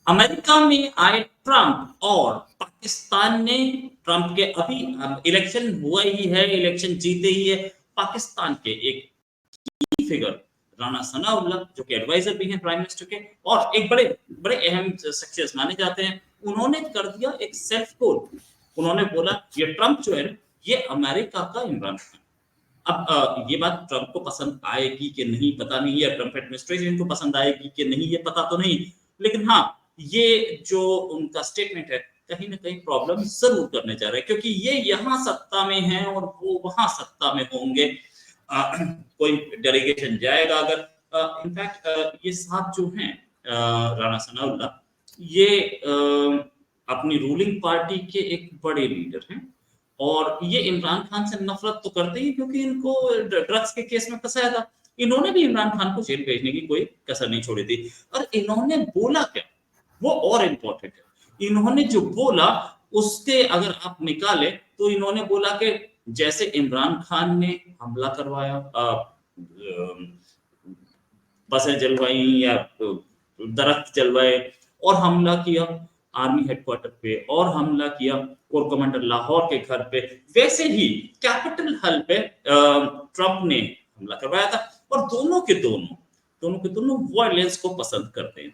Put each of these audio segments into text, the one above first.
America में आए Trump और पाकिस्तान ने ट्रंप के अभी इलेक्शन हुआ ही है, इलेक्शन जीते ही है। पाकिस्तान के एक की फिगर राणा सनाउल्लाह जो कि एडवाइजर भी हैं प्राइम मिनिस्टर के और एक बड़े बड़े अहम सक्सेस माने जाते हैं, उन्होंने कर दिया एक सेल्फ गोल। उन्होंने बोला ये ट्रंप जो है ये अमेरिका का इमरान खान। अब ये बात ट्रंप को पसंद आएगी कि नहीं पता नहीं, या ट्रंप एडमिनिस्ट्रेशन को पसंद आएगी कि नहीं ये पता तो नहीं, लेकिन हाँ, ये जो उनका स्टेटमेंट है कहीं ना कहीं प्रॉब्लम जरूर करने जा रहा है, क्योंकि ये यहाँ सत्ता में है और वो वहां सत्ता में होंगे। कोई डेलीगेशन जाएगा अगर, इनफैक्ट ये साथ जो हैं राणा सनाउल्लाह, ये अपनी रूलिंग पार्टी के एक बड़े लीडर हैं और ये इमरान खान से नफरत तो करते ही, क्योंकि इनको ड्रग्स के केस में फंसाया था। इन्होंने भी इमरान खान को जेल भेजने की कोई कसर नहीं छोड़ी थी। और इन्होंने बोला क्या, वो और इम्पोर्टेंट है। इन्होंने जो बोला उसके अगर आप निकाले तो इन्होंने बोला कि जैसे इमरान खान ने हमला करवाया, बसें जलवाई या दरख्त जलवाए और हमला किया आर्मी हेडक्वार्टर पे और हमला किया कोर कमांडर लाहौर के घर पे, वैसे ही कैपिटल हिल पे ट्रंप ने हमला करवाया था। और दोनों वायलेंस को पसंद करते हैं।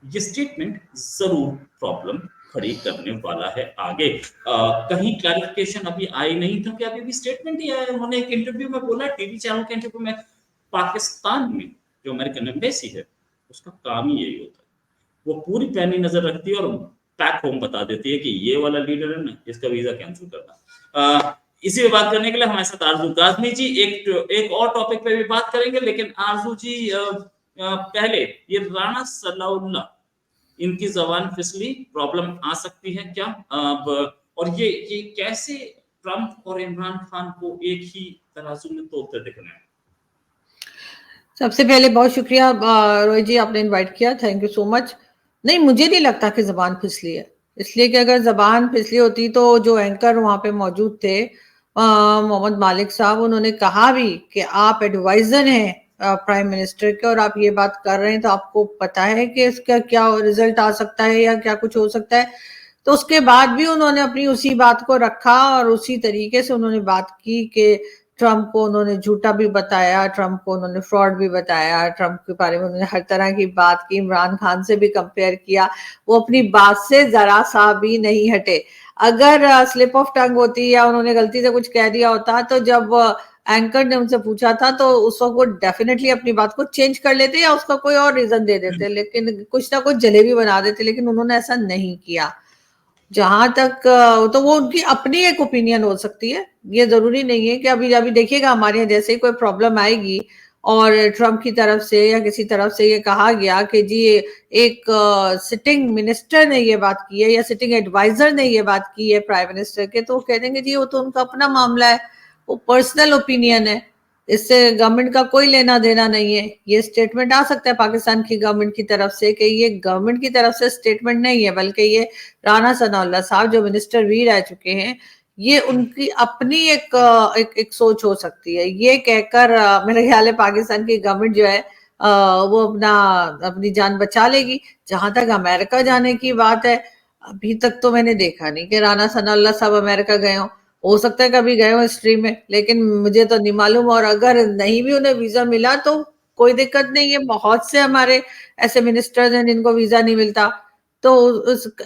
ये स्टेटमेंट जरूर प्रॉब्लम खड़ी करने वाला है आगे। कहीं क्लैरिफिकेशन अभी आई नहीं, क्योंकि अभी भी स्टेटमेंट ही आया है। उन्होंने एक इंटरव्यू में बोला, टीवी चैनल के इंटरव्यू में, पाकिस्तान में जो अमेरिकन एम्बेसी है उसका काम ही यही होता है, वो पूरी पैनी नजर रखती है और बैक होम बता देती है कि ये वाला लीडर है ना, इसका वीजा कैंसिल करना। इसी पे बात करने के लिए हमारे साथ आरजू काजमी जी एक और टॉपिक पे भी बात करेंगे, लेकिन आरजू जी पहले ये राणा सलाउल्लाह इनकी जबान फिसली प्रॉब्लम आ सकती है क्या अब, और ये कैसे ट्रंप और इमरान खान को एक ही तराजू में तोलते दिख रहे हैं? सबसे पहले बहुत शुक्रिया रोहित जी, आपने इनवाइट किया, थैंक यू सो मच। नहीं, मुझे नहीं लगता कि जबान फिसली है, इसलिए कि अगर जबान फिसली होती तो जो एंकर वहां पे मौजूद थे मोहम्मद मालिक साहब, उन्होंने कहा भी कि आप एडवाइजर हैं प्राइम मिनिस्टर के और आप ये बात कर रहे हैं तो आपको पता है कि इसका क्या रिजल्ट आ सकता है या क्या कुछ हो सकता है। तो उसके बाद भी उन्होंने अपनी उसी बात को रखा और उसी तरीके से उन्होंने बात की कि ट्रंप को उन्होंने झूठा भी बताया, ट्रंप को उन्होंने फ्रॉड भी बताया, ट्रंप के बारे में उन्होंने हर तरह की बात की, इमरान खान से भी कंपेयर किया। वो अपनी बात से जरा सा भी नहीं हटे। अगर स्लिप ऑफ टंग होती या उन्होंने गलती से कुछ कह दिया होता तो जब एंकर ने उनसे पूछा था तो उस वक्त वो डेफिनेटली अपनी बात को चेंज कर लेते या उसका कोई और रीजन दे देते, लेकिन कुछ ना कुछ जलेबी बना देते, लेकिन उन्होंने ऐसा नहीं किया। जहां तक तो वो उनकी अपनी एक ओपिनियन हो सकती है, ये जरूरी नहीं है कि अभी अभी देखिएगा हमारे यहाँ जैसे ही कोई प्रॉब्लम आएगी और ट्रंप की तरफ से या किसी तरफ से ये कहा गया कि जी एक सिटिंग मिनिस्टर ने ये बात की है या सिटिंग एडवाइजर ने ये बात की है प्राइम मिनिस्टर के, तो वो कह देंगे जी वो तो उनका अपना मामला है, वो पर्सनल ओपिनियन है, इससे गवर्नमेंट का कोई लेना देना नहीं है। ये स्टेटमेंट आ सकता है पाकिस्तान की गवर्नमेंट की तरफ से कि ये गवर्नमेंट की तरफ से स्टेटमेंट नहीं है, बल्कि ये राणा सनाउल्लाह साहब जो मिनिस्टर भी रह चुके हैं, ये उनकी अपनी एक सोच हो सकती है। ये कहकर मेरे ख्याल है पाकिस्तान की गवर्नमेंट जो है वो अपनी जान बचा लेगी। जहां तक अमेरिका जाने की बात है, अभी तक तो मैंने देखा नहीं कि राणा सनाउल्लाह साहब अमेरिका गए हो सकता है कभी गए हो हिस्ट्री में, लेकिन मुझे तो नहीं मालूम। और अगर नहीं भी उन्हें वीजा मिला तो कोई दिक्कत नहीं है, बहुत से हमारे ऐसे मिनिस्टर्स हैं जिनको वीजा नहीं मिलता, तो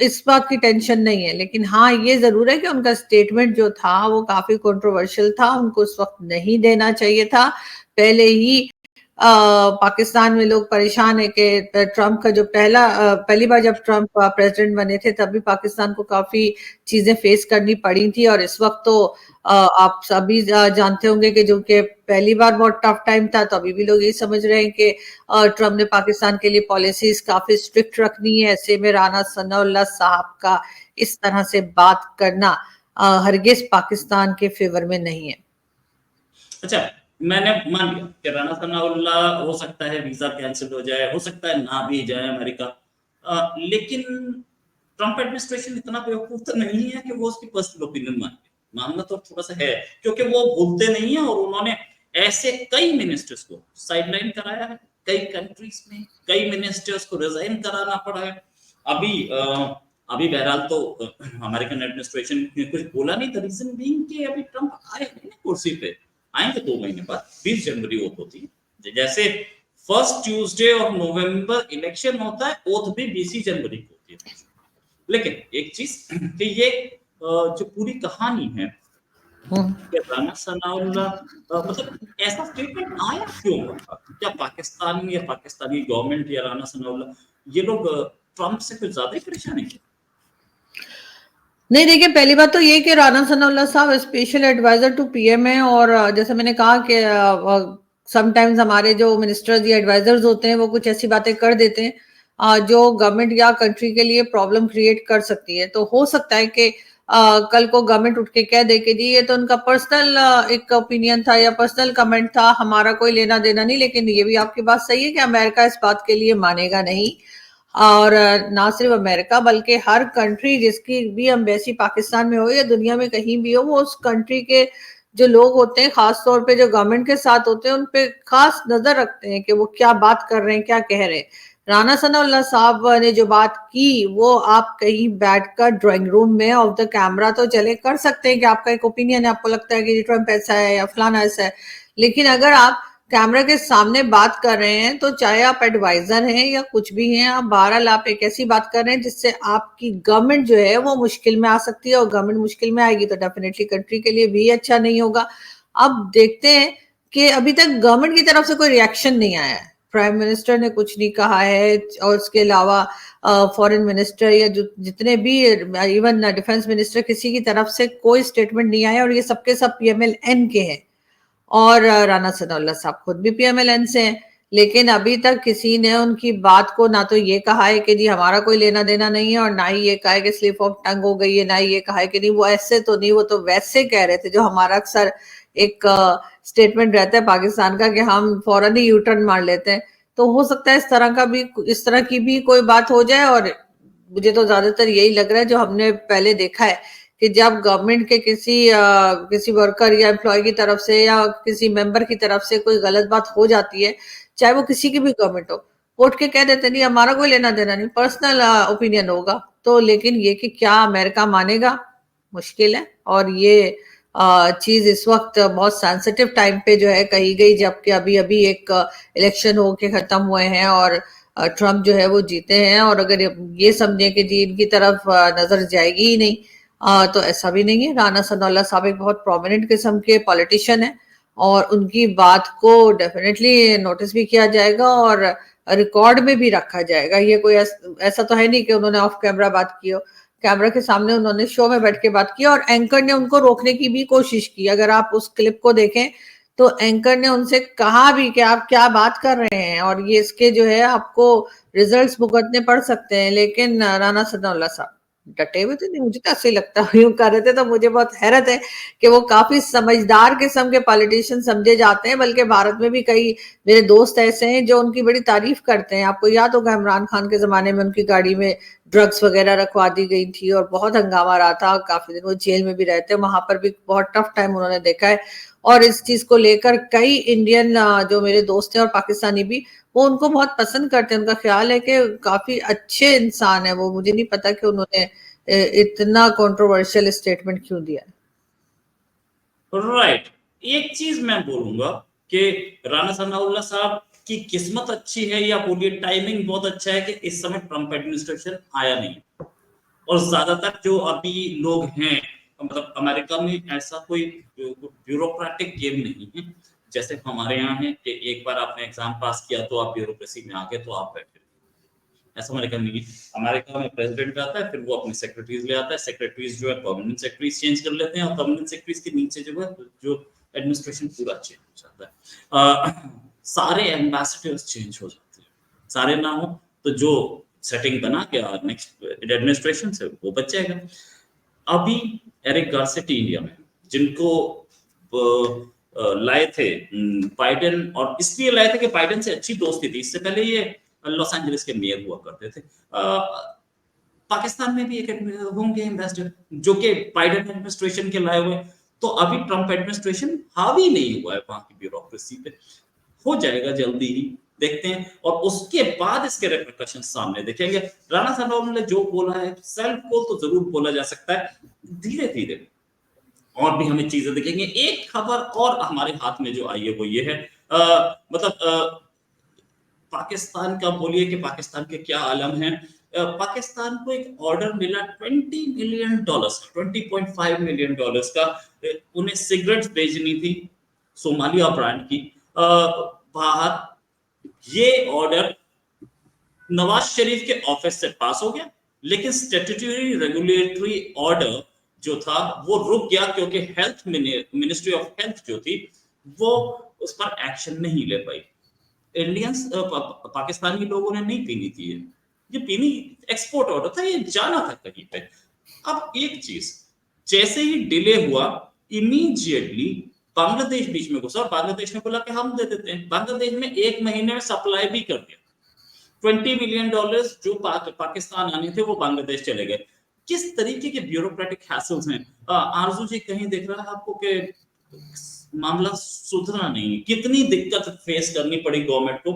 इस बात की टेंशन नहीं है। लेकिन हाँ, ये जरूर है कि उनका स्टेटमेंट जो था वो काफी कंट्रोवर्शियल था, उनको उस वक्त नहीं देना चाहिए था। पहले ही पाकिस्तान में लोग परेशान है कि ट्रंप का जो पहली बार जब ट्रंप प्रेसिडेंट बने थे तब भी पाकिस्तान को काफी चीजें फेस करनी पड़ी थी, और इस वक्त तो आप सभी जानते होंगे कि जो कि पहली बार बहुत टफ टाइम था, तो अभी भी लोग यही समझ रहे हैं कि ट्रंप ने पाकिस्तान के लिए पॉलिसीज काफी स्ट्रिक्ट रखनी है। ऐसे में राणा सनाउल्लाह साहब का इस तरह से बात करना हरगिज पाकिस्तान के फेवर में नहीं है। अच्छा, मैंने मान लिया कि राणा सनाउल्लाह हो सकता है वीजा कैंसिल हो जाए, हो सकता है ना भी जाए अमेरिका, लेकिन ट्रंप एडमिनिस्ट्रेशन इतना बेवकूफ तो नहीं है कि वो उसकी पर्सनल ओपिनियन मान ले। मानना तो थोड़ा सा है, क्योंकि वो भूलते नहीं है और उन्होंने ऐसे कई मिनिस्टर्स को साइडलाइन कराया है, कई कंट्रीज में कई मिनिस्टर्स को रिजाइन कराना पड़ा है। अभी बहरहाल तो अमेरिकन एडमिनिस्ट्रेशन ने कुछ बोला नहीं, द रीजन बीइंग कि अभी ट्रम्प आए नहीं ना कुर्सी पे, आएंगे 2 महीने बाद, 20 जनवरी ओथ होती है। जैसे first Tuesday of November election होता है, ओथ भी 20 जनवरी को होती है। लेकिन एक चीज कि ये जो पूरी कहानी है कि राना सनाउल्लाह मतलब ऐसा स्टेटमेंट आया क्यों? क्या पाकिस्तान या पाकिस्तानी गवर्नमेंट या राना सनाउल्लाह ये लोग ट्रम्प से कुछ ज्यादा ही परेशान है? नहीं, देखिए पहली बात तो ये कि राना सनाउल्लाह साहब स्पेशल एडवाइजर टू पीएम है, और जैसे मैंने कहा कि समटाइम्स हमारे जो मिनिस्टर्स या एडवाइजर्स होते हैं वो कुछ ऐसी बातें कर देते हैं जो गवर्नमेंट या कंट्री के लिए प्रॉब्लम क्रिएट कर सकती है। तो हो सकता है कि कल को गवर्नमेंट उठ के कह दे कि जी ये तो उनका पर्सनल एक ओपिनियन था या पर्सनल कमेंट था, हमारा कोई लेना देना नहीं। लेकिन ये भी आपकी बात सही है कि अमेरिका इस बात के लिए मानेगा नहीं, और ना सिर्फ अमेरिका बल्कि हर कंट्री जिसकी भी एम्बेसी पाकिस्तान में हो या दुनिया में कहीं भी हो, वो उस कंट्री के जो लोग होते हैं, खास तौर पे जो गवर्नमेंट के साथ होते हैं, उन पे खास नजर रखते हैं कि वो क्या बात कर रहे हैं, क्या कह रहे हैं। राना सनाउल्लाह साहब ने जो बात की वो आप कहीं बैठकर ड्राइंग रूम में ऑफ द कैमरा तो चले कर सकते हैं कि आपका एक ओपिनियन है, आपको लगता है कि ट्रम्प ऐसा है या फलाना ऐसा है। लेकिन अगर आप कैमरा के सामने बात कर रहे हैं तो चाहे आप एडवाइजर हैं या कुछ भी हैं, आप बहरहाल आप एक ऐसी बात कर रहे हैं जिससे आपकी गवर्नमेंट जो है वो मुश्किल में आ सकती है, और गवर्नमेंट मुश्किल में आएगी तो डेफिनेटली कंट्री के लिए भी अच्छा नहीं होगा। अब देखते हैं कि अभी तक गवर्नमेंट की तरफ से कोई रिएक्शन नहीं आया है, प्राइम मिनिस्टर ने कुछ नहीं कहा है, और उसके अलावा फॉरेन मिनिस्टर या जो जितने भी इवन डिफेंस मिनिस्टर, किसी की तरफ से कोई स्टेटमेंट नहीं आया, और ये सबके सब पीएमएलएन के हैं, और राना सनाउल्लाह साहब खुद भी पीएमएलएन से हैं। लेकिन अभी तक किसी ने उनकी बात को ना तो ये कहा है कि जी हमारा कोई लेना देना नहीं है, और ना ही ये कहा है कि स्लिप ऑफ टंग हो गई है, ना ही ये कहा है कि नहीं वो ऐसे तो नहीं, वो तो वैसे कह रहे थे, जो हमारा अक्सर एक स्टेटमेंट रहता है पाकिस्तान का कि हम फौरन ही यू टर्न मार लेते हैं। तो हो सकता है इस तरह की भी कोई बात हो जाए, और मुझे तो ज्यादातर यही लग रहा है जो हमने पहले देखा है कि जब गवर्नमेंट के किसी वर्कर या एम्प्लॉय की तरफ से या किसी मेंबर की तरफ से कोई गलत बात हो जाती है, चाहे वो किसी की भी गवर्नमेंट हो, उठ के कह देते नहीं हमारा कोई लेना देना नहीं, पर्सनल ओपिनियन होगा। तो लेकिन ये कि क्या अमेरिका मानेगा, मुश्किल है। और ये चीज इस वक्त बहुत सेंसिटिव टाइम पे जो है कही गई, जबकि अभी अभी एक इलेक्शन होके खत्म हुए हैं और ट्रम्प जो है वो जीते हैं, और अगर ये समझे कि जी इनकी तरफ नजर जाएगी ही नहीं, तो ऐसा भी नहीं है। राना सनाउल्लाह साहब एक बहुत प्रोमिनेंट किस्म के पॉलिटिशियन है, और उनकी बात को डेफिनेटली नोटिस भी किया जाएगा और रिकॉर्ड में भी रखा जाएगा। ये कोई ऐसा तो है नहीं कि उन्होंने ऑफ कैमरा बात की हो, कैमरा के सामने उन्होंने शो में बैठ के बात की, और एंकर ने उनको रोकने की भी कोशिश की। अगर आप उस क्लिप को देखें तो एंकर ने उनसे कहा भी कि आप क्या बात कर रहे हैं, और ये इसके जो है आपको रिजल्ट्स भुगतने पड़ सकते हैं। लेकिन राना सनाउल्लाह साहब डटे हुए थे। नहीं, मुझे तो ऐसे ही लगता है, यूं कर रहे थे। तो मुझे बहुत हैरत है कि वो काफी समझदार किस्म के पॉलिटिशियन समझे जाते हैं, बल्कि भारत में भी कई मेरे दोस्त ऐसे हैं जो उनकी बड़ी तारीफ करते हैं। आपको याद होगा इमरान खान के जमाने में उनकी गाड़ी में ड्रग्स वगैरह रखवा दी गई थी और बहुत हंगामा रहा था, काफी दिन वो जेल में भी रहते हैं, वहां पर भी बहुत टफ टाइम उन्होंने देखा है। और इस चीज को लेकर कई इंडियन जो मेरे दोस्त हैं और पाकिस्तानी भी, वो उनको बहुत पसंद करते हैं। उनका ख्याल है कि काफी अच्छे इंसान है वो। मुझे नहीं पता कि उन्होंने इतना कंट्रोवर्शियल स्टेटमेंट क्यों दिया। राइट, एक चीज मैं बोलूंगा कि राना सनाउल्लाह साहब की किस्मत अच्छी है, या बोलिए टाइमिंग बहुत अच्छा है कि इस समय ट्रम्प एडमिनिस्ट्रेशन आया नहीं, और ज्यादातर जो अभी लोग हैं, मतलब अमेरिका में ऐसा कोई ब्यूरोक्रेटिक गेम नहीं है जैसे हमारे यहाँ है कि एक बार आपने एग्जाम पास किया तो आप ब्यूरोक्रेसी में आ गए तो आप बैठे। ऐसा अमेरिका नहीं है। अमेरिका में प्रेसिडेंट आता है, फिर वो अपने सेक्रेटरीज ले आता है, सेक्रेटरीज जो है परमानेंट सेक्रेटरीज चेंज कर लेते हैं, और परमानेंट सेक्रेटरीज के नीचे जो है जो एडमिनिस्ट्रेशन पूरा चेंज हो जाता है। सारे एम्बेसडर्स चेंज हो जाते हैं, सारे ना हो तो जो सेटिंग बना के नेक्स्ट एडमिनिस्ट्रेशन से वो बच जाएगा। अभी एरिक गारसेटी इंडिया में, जिनको लाए थे बाइडेन, और इसलिए लाए थे कि बाइडेन से अच्छी दोस्ती थी। इससे पहले ये लॉस एंजलिस के मेयर हुआ करते थे। पाकिस्तान में भी एक होंगे एम्बेसडर जो कि बाइडेन एडमिनिस्ट्रेशन के लाए हुए। तो अभी ट्रम्प एडमिनिस्ट्रेशन हावी नहीं हुआ है वहां की ब्यूरोक्रेसी पे, हो जाएगा जल्दी ही। देखते हैं और उसके बाद इसके रिperकशन सामने देखेंगे। राणा सनोवर ने जो बोला है, सेल्फ गोल तो जरूर बोला जा सकता है, धीरे धीरे और भी हमें चीजें दिखेंगी। एक खबर और हमारे हाथ में जो आई है वो ये है, मतलब पाकिस्तान का बोलिए कि पाकिस्तान के क्या आलम है। पाकिस्तान को एक ऑर्डर मिला $20 मिलियन, $20.5 मिलियन का। उन्हें सिगरेट्स भेजनी थी सोमालिया ब्रांड की बाहर। ये ऑर्डर नवाज शरीफ के ऑफिस से पास हो गया, लेकिन स्टैट्यूटरी रेगुलेटरी ऑर्डर जो था वो रुक गया, क्योंकि हेल्थ मिनिस्ट्री ऑफ हेल्थ जो थी वो उस पर एक्शन नहीं ले पाई। इंडियंस पाकिस्तानी लोगों ने नहीं पीनी थी ये पीनी एक्सपोर्ट ऑर्डर था, ये जाना था कहीं पे। अब एक चीज, जैसे ही डिले हुआ, इमीडिएटली बांग्लादेश बीच में घुसा और बांग्लादेश ने बोला कि हम दे देते हैं। बांग्लादेश में 1 महीने में सप्लाई भी कर दिया। $20 मिलियन जो पाकिस्तान आने थे वो बांग्लादेश चले गए। किस तरीके के ब्यूरोक्रेटिक हैसल्स हैं। आरजू जी कहीं दिख रहा है आपको कि मामला सुधरा नहीं, कितनी दिक्कत फेस करनी पड़ी गवर्नमेंट को,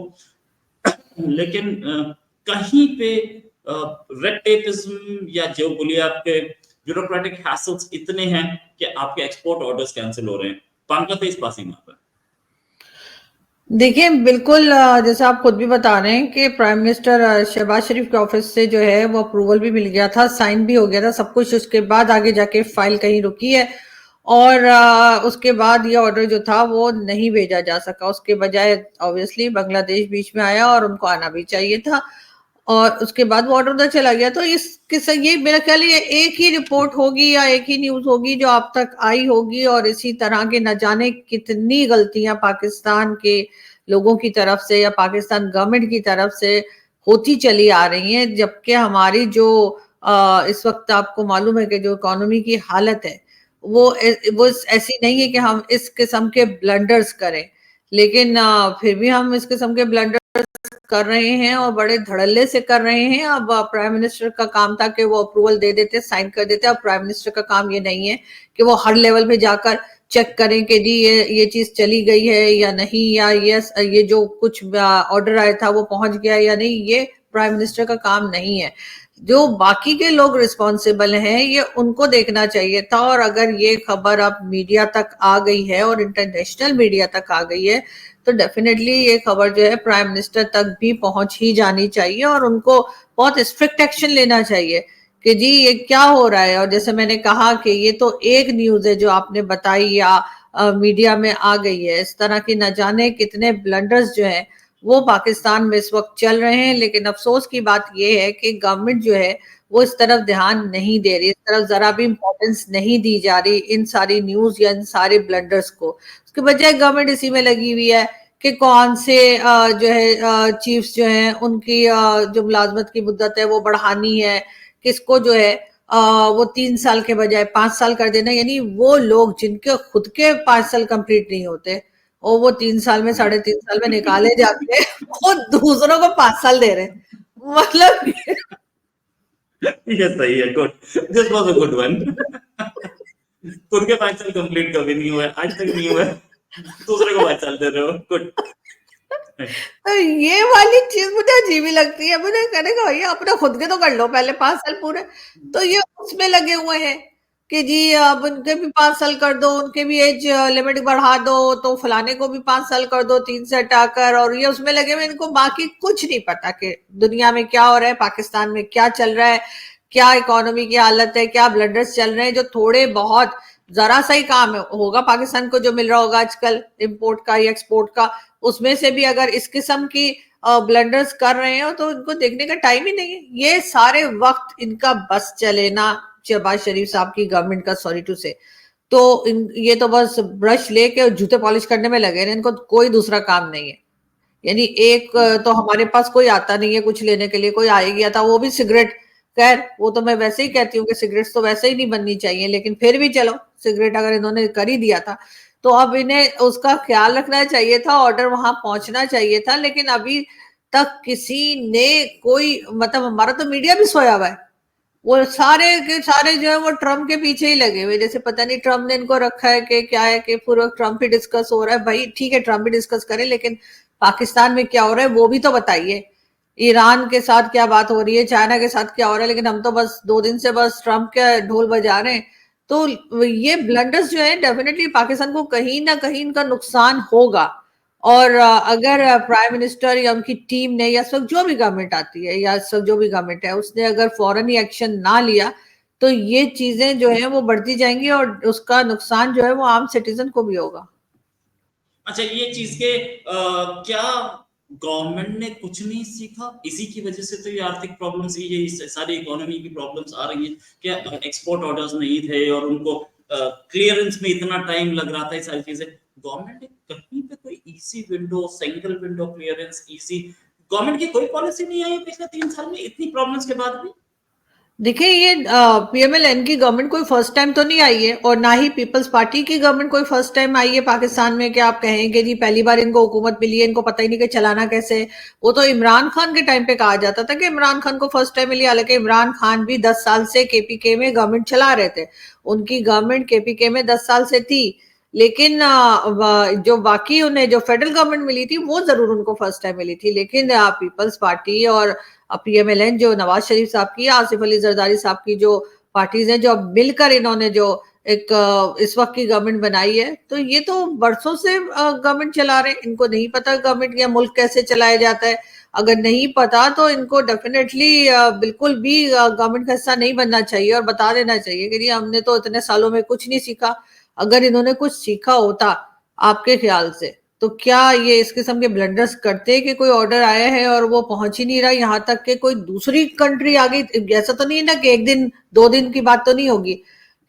लेकिन कहीं पे रेड टेपिज्म या जो बोलिए आपके ब्यूरोक्रेटिक हैसल्स इतने हैं कि आपके एक्सपोर्ट ऑर्डर्स कैंसिल हो रहे हैं। बांग्लादेश पास ही मार रहा है। देखिए बिल्कुल, जैसे आप खुद भी बता रहे हैं कि प्राइम मिनिस्टर शहबाज शरीफ के ऑफिस से जो है वो अप्रूवल भी मिल गया था, साइन भी हो गया था सब कुछ। उसके बाद आगे जाके फाइल कहीं रुकी है और उसके बाद ये ऑर्डर जो था वो नहीं भेजा जा सका। उसके बजाय ऑब्वियसली बांग्लादेश बीच में आया और उनको आना भी चाहिए था और उसके बाद वो ऑर्डर उधर चला गया। तो ये मेरा ख्याल है ये एक ही रिपोर्ट होगी या एक ही न्यूज होगी जो आप तक आई होगी, और इसी तरह के न जाने कितनी गलतियां पाकिस्तान के लोगों की तरफ से या पाकिस्तान गवर्नमेंट की तरफ से होती चली आ रही हैं। जबकि हमारी जो इस वक्त आपको मालूम है कि जो इकोनॉमी की हालत है वो ऐसी नहीं है कि हम इस किस्म के ब्लंडर्स करें, लेकिन फिर भी हम इस किस्म के ब्लंडर कर रहे हैं और बड़े धड़ल्ले से कर रहे हैं। अब प्राइम मिनिस्टर का काम था कि वो अप्रूवल दे देते, साइन कर देते। अब प्राइम मिनिस्टर का काम ये नहीं है कि वो हर लेवल पे जाकर चेक करें कि जी ये चीज चली गई है या नहीं, या ये जो कुछ ऑर्डर आया था वो पहुंच गया या नहीं। ये प्राइम मिनिस्टर का काम नहीं है। जो बाकी के लोग रिस्पॉन्सिबल हैं ये उनको देखना चाहिए था। और अगर ये खबर अब मीडिया तक आ गई है और इंटरनेशनल मीडिया तक आ गई है तो डेफिनेटली ये खबर जो है प्राइम मिनिस्टर तक भी पहुंच ही जानी चाहिए और उनको बहुत स्ट्रिक्ट एक्शन लेना चाहिए कि जी ये क्या हो रहा है। और जैसे मैंने कहा कि ये तो एक न्यूज है जो आपने बताई या मीडिया में आ गई है, इस तरह की न जाने कितने ब्लंडर्स जो हैं वो पाकिस्तान में इस वक्त चल रहे हैं। लेकिन अफसोस की बात यह है कि गवर्नमेंट जो है वो इस तरफ ध्यान नहीं दे रही, इस तरफ जरा भी इम्पोर्टेंस नहीं दी जा रही इन सारी न्यूज या इन सारे ब्लंडर्स को। उसके बजाय गवर्नमेंट इसी में लगी हुई है कि कौन से जो है चीफ्स जो हैं उनकी जो मुलाजमत की मुद्दत है वो बढ़ानी है, किसको जो है वो 3 साल के बजाय 5 साल कर देना। यानी वो लोग जिनके खुद के 5 साल कंप्लीट नहीं होते और वो 3 साल में 3.5 साल में निकाले जाते वो दूसरों को 5 साल दे रहे हैं। मतलब ये सही है, good, this was a good one. खुद के 5 साल कंप्लीट कभी नहीं हुआ, आज तक नहीं हुआ, दूसरे को 5 साल दे रहे हो, गुड। तो ये वाली चीज मुझे अजीब ही लगती है। मुझे कहने का भैया अपने खुद के तो कर लो पहले 5 साल पूरे। तो ये उसमें लगे हुए हैं कि जी अब उनके भी 5 साल कर दो, उनके भी एज लिमिट बढ़ा दो, तो फलाने को भी 5 साल कर दो 3 से हटाकर। और ये उसमें लगे हुए, इनको बाकी कुछ नहीं पता कि दुनिया में क्या हो रहा है, पाकिस्तान में क्या चल रहा है, क्या इकोनॉमी की हालत है, क्या ब्लंडर्स चल रहे हैं। जो थोड़े बहुत जरा सा ही काम होगा पाकिस्तान को जो मिल रहा होगा आजकल इम्पोर्ट का या एक्सपोर्ट का, उसमें से भी अगर इस किस्म की ब्लंडर्स कर रहे हैं तो इनको देखने का टाइम ही नहीं है। ये सारे वक्त इनका बस चले ना शहबाज शरीफ साहब की गवर्नमेंट का, सॉरी टू से, तो ये तो बस ब्रश लेके और जूते पॉलिश करने में लगे हैं, इनको कोई दूसरा काम नहीं है। यानी एक तो हमारे पास कोई आता नहीं है कुछ लेने के लिए, कोई आ ही गया था वो भी सिगरेट। खैर वो तो मैं वैसे ही कहती हूँ कि सिगरेट्स तो वैसे ही नहीं बननी चाहिए, लेकिन फिर भी चलो सिगरेट अगर इन्होंने कर ही दिया था तो अब इन्हें उसका ख्याल रखना चाहिए था, ऑर्डर वहां पहुंचना चाहिए था। लेकिन अभी तक किसी ने कोई, मतलब हमारा तो मीडिया भी सोया हुआ है, वो सारे के सारे जो है वो ट्रम्प के पीछे ही लगे हुए, जैसे पता नहीं ट्रम्प ने इनको रखा है कि क्या है कि पूरा ट्रम्प ही डिस्कस हो रहा है। भाई ठीक है ट्रम्प ही डिस्कस करें, लेकिन पाकिस्तान में क्या हो रहा है वो भी तो बताइए। ईरान के साथ क्या बात हो रही है, चाइना के साथ क्या हो रहा है, लेकिन हम तो बस 2 दिन से बस ट्रम्प के ढोल बजा रहे हैं। तो ये ब्लंडर्स जो है डेफिनेटली पाकिस्तान को कहीं ना कहीं इनका नुकसान होगा। और अगर प्राइम मिनिस्टर या उनकी टीम ने या इस वक्त जो भी गवर्नमेंट आती है या इस वक्त जो भी गवर्नमेंट है उसने अगर फौरन ही एक्शन ना लिया तो ये चीजें जो है वो बढ़ती जाएंगी और उसका नुकसान जो है वो आम सिटीजन को भी होगा। अच्छा, ये चीज के क्या गवर्नमेंट ने कुछ नहीं सीखा? इसी की वजह से तो ये आर्थिक प्रॉब्लम्स, ये सारी इकोनॉमी की प्रॉब्लम्स आ रही है। क्या एक्सपोर्ट ऑर्डर्स नहीं थे और उनको क्लियरेंस में इतना टाइम लग रहा था? ये सारी चीजें गवर्नमेंट ने कहीं पे कोई easy window, single window clearance, easy government की कोई पॉलिसी नहीं आई है पिछले 3 साल में इतनी प्रॉब्लम्स के बाद भी? देखिए ये पीएमएलएन की गवर्नमेंट कोई फर्स्ट टाइम तो नहीं आई है और ना ही पीपल्स पार्टी की गवर्नमेंट कोई फर्स्ट टाइम आई है पाकिस्तान में कि आप कहेंगे जी पहली बार इनको हुकूमत मिली है, इनको पता ही नहीं कि चलाना कैसे है। वो तो इमरान खान के टाइम पे कहा जाता था कि इमरान खान को फर्स्ट टाइम मिली, हालांकि इमरान खान भी 10 साल से केपीके में गवर्नमेंट चला रहे थे। उनकी गवर्नमेंट केपीके में 10 साल से थी, लेकिन जो बाकी उन्हें जो फेडरल गवर्नमेंट मिली थी वो जरूर उनको फर्स्ट टाइम मिली थी। लेकिन पीपल्स पार्टी और पीएमएलएन जो नवाज शरीफ साहब की, आसिफ अली जरदारी साहब की जो पार्टीज हैं, जो अब मिलकर इन्होंने जो एक इस वक्त की गवर्नमेंट बनाई है, तो ये तो बरसों से गवर्नमेंट चला रहे हैं। इनको नहीं पता गवर्नमेंट या मुल्क कैसे चलाया जाता है? अगर नहीं पता तो इनको डेफिनेटली बिल्कुल भी गवर्नमेंट का हिस्सा नहीं बनना चाहिए और बता देना चाहिए कि जी हमने तो इतने सालों में कुछ नहीं सीखा। अगर इन्होंने कुछ सीखा होता आपके ख्याल से तो क्या ये इस किस्म के ब्लंडर्स करते कि कोई ऑर्डर आया है और वो पहुंच ही नहीं रहा, यहाँ तक कि कोई दूसरी कंट्री आ गई। ऐसा तो नहीं है ना कि 1 दिन 2 दिन की बात तो नहीं होगी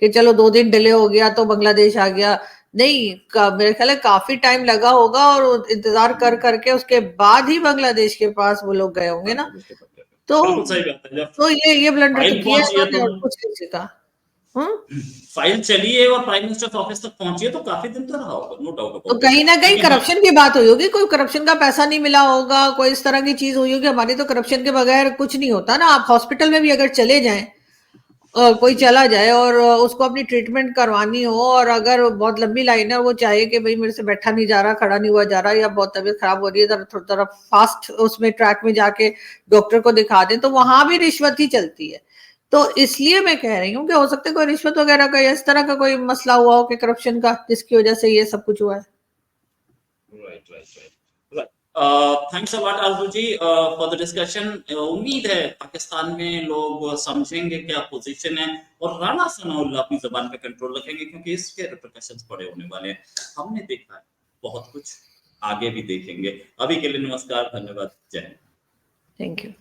कि चलो 2 दिन डिले हो गया तो बांग्लादेश आ गया। नहीं, मेरे ख्याल है काफी टाइम लगा होगा और इंतजार कर करके उसके बाद ही बांग्लादेश के पास वो लोग गए होंगे ना। तो बिल्कुल सही बात है। जब ये ब्लंडर तो फाइल किया पहुंची है इन्होंने और कुछ नहीं सीखा। फाइल चली है और प्राइम मिनिस्टर ऑफिस तक पहुंची है तो काफी दिन तो रहा होगा, नो डाउट तो अबाउट कहीं इट। ना कहीं लेकिन हाँ, करप्शन की बात हुई होगी, कोई करप्शन का पैसा नहीं मिला होगा, कोई इस तरह की चीज हुई होगी। हमारी तो करप्शन के बगैर कुछ नहीं होता ना। आप हॉस्पिटल में भी अगर चले जाएं और कोई चला जाए और उसको अपनी ट्रीटमेंट करवानी हो और अगर बहुत लंबी लाइन है और वो चाहे कि भाई मेरे से बैठा नहीं जा रहा, खड़ा नहीं हुआ जा रहा, या बहुत तबीयत खराब हो रही है, थोड़ा फास्ट उसमें ट्रैक में जाके डॉक्टर को दिखा दें, तो वहां भी रिश्वत ही चलती है। तो इसलिए मैं कह रही हूँ कि हो सकता है कोई रिश्वत वगैरह का या इस तरह का कोई मसला हुआ हो कि करप्शन का, जिसकी वजह से ये सब कुछ हुआ है। Right right right right. Thanks a lot Aarzoo ji for the discussion. उम्मीद है पाकिस्तान में लोग समझेंगे क्या पोजीशन है और राणा सनाउल्लाह अपनी जबान पे कंट्रोल रखेंगे, क्योंकि इसके रिपरकशंस बड़े होने वाले हैं। हमने देखा है बहुत कुछ, आगे भी देखेंगे। अभी के लिए नमस्कार, धन्यवाद, जय हिंद। Thank you.